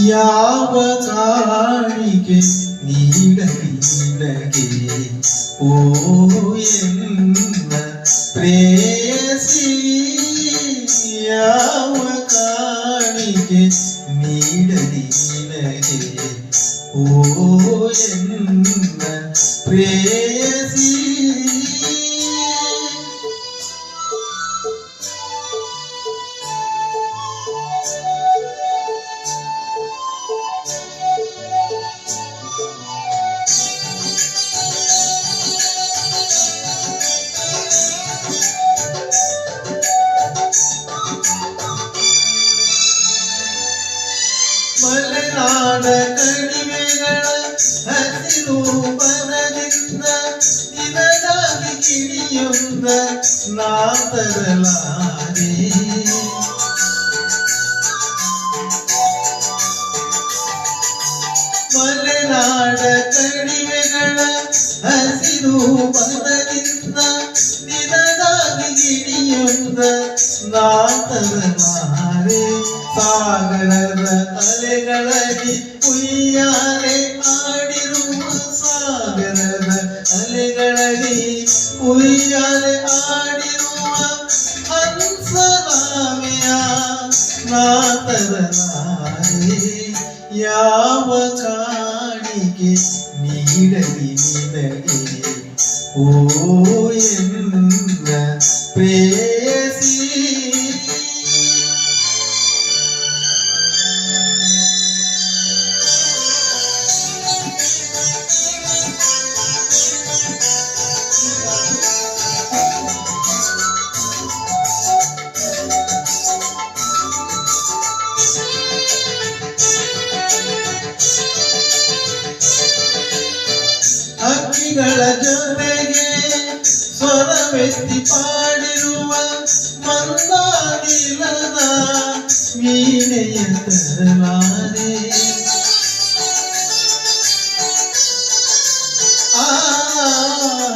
ಯಾವ ಕಾಣಿಕೆ ನೀಡಲಿ ನಿನಗೆ ಓ ಎನ್ನ ಪ್ರೇಯಸಿ ಯಾವ ಕಾಣಿಕೆ ನೀಡಲಿ ನಿನಗೆ ಓ ಎನ್ನ ಪ್ರೇಯಸಿ ಮಲೆನಾಡ ಕಣಿವೆಗಳ ಹಸಿರು ಬನದಿಂದ ನಿನಗಾಗಿ ಕಿಡಿಯೊಂದ ನಾ ತರಲಾರೆ ಮಲೆನಾಡ ಕಣಿವೆಗಳ ಹಸಿರು ಬನದಿಂದ ನಿನಗಾಗಿ ಕಿಡಿಯೊಂದ ನಾ ತರಲಾರೆ ಸಾಗರದ ಅಲೆಗಳಲ್ಲಿ ಉಯ್ಯಾಲೆ ಆಡಿರುವ ಸಾಗರದ ಅಲೆಗಳಲ್ಲಿ ಉಯ್ಯಾಲೆ ಆಡಿರುವ ಹಂಸರಾಮೆಯ ನಾತರಲಾರೆ ಯಾವ ಕಾಣಿಕೆ ನೀಡಲಿ ನಿನಗೆ ಓ ಎನ್ನ ಪ್ರೇಯಸಿ ಹಕ್ಕಿಗಳ ಜೊತೆಗೆ ಸ್ವರವೆತ್ತಿ ಪಾಡಿರುವ ಮಂದಾನಿಲದ ವೀಣೆಯ ತರಲಾರೆ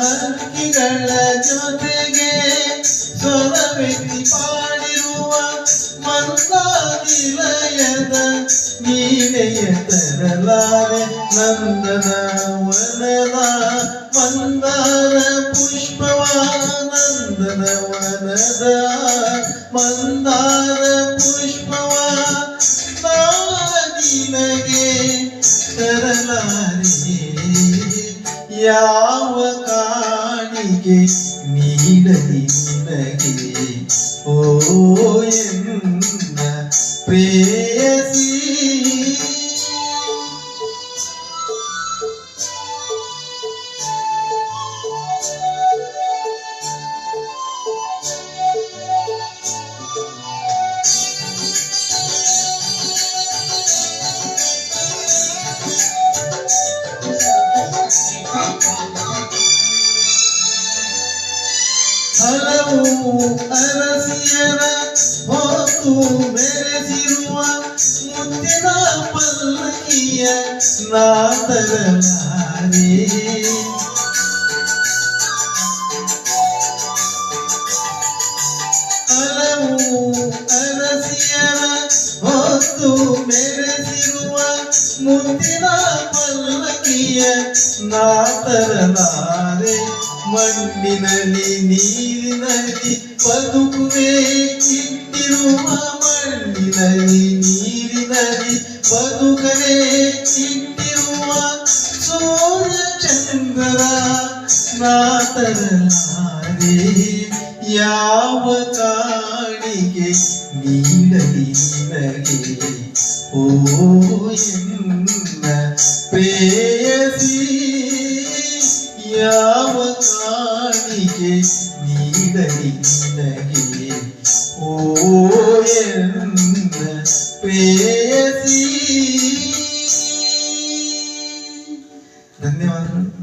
ಹಕ್ಕಿಗಳ ಜೊತೆಗೆ ಸ್ವರವೆತ್ತಿ ಪಾಡಿರುವ ಮಂದಾನಿಲಯದ ವೀಣೆಯ ತರಲಾರೆ ನಂದನ ವನದ ಮಂದಾರ ಪುಷ್ಪವ ನಂದನ ವನದ ಮಂದಾರ ಪುಷ್ಪವ ನಿನಗೆ ತರಲಾರೆ ಯಾವ ಕಾಣಿಕೆ ನೀಡಲಿ ನಿನಗೆ ಓ ಎನ್ನ ಪ್ರೇಯಸಿ ಹಲವು ಅರಸಿಯರ ಹೊತ್ತು ಮೆರೆಸಿರುವ ಮುತ್ತಿನ ಪಲ್ಲಕ್ಕಿಯ ನಾ ತರಲಾರೆ ಹಲವು ಅರಸಿಯರ ಹೊತ್ತು ಮೆರೆಸಿರುವ ಮುತ್ತಿನ ಪಲ್ಲಕ್ಕಿಯ ನಾ ತರಲಾರೆ ಮಣ್ಣಿನಲ್ಲಿ ನೀರಿನಲ್ಲಿ ಬದುಕುವೆ ಇಟ್ಟಿರುವ ಮಣ್ಣಿನಲ್ಲಿ ನೀರಿನಲ್ಲಿ ಬದುಕವೇ ಇಟ್ಟಿರುವ ಸೂರ್ಯ ಚಂದ್ರ ನಾ ತರಲಾರೆ ಯಾವ ಕಾಣಿಕೆ ನೀಡಲಿ ನಿನಗೆ ಓ ಎನ್ನ ಪ್ರೇಯಸಿ ಯಾವ ಕಾಣಿಕೆ ನೀಡಲಿ ನಿನಗೆ ಓ ಎನ್ನ ಪ್ರೇಯಸಿ. ಧನ್ಯವಾದಗಳು.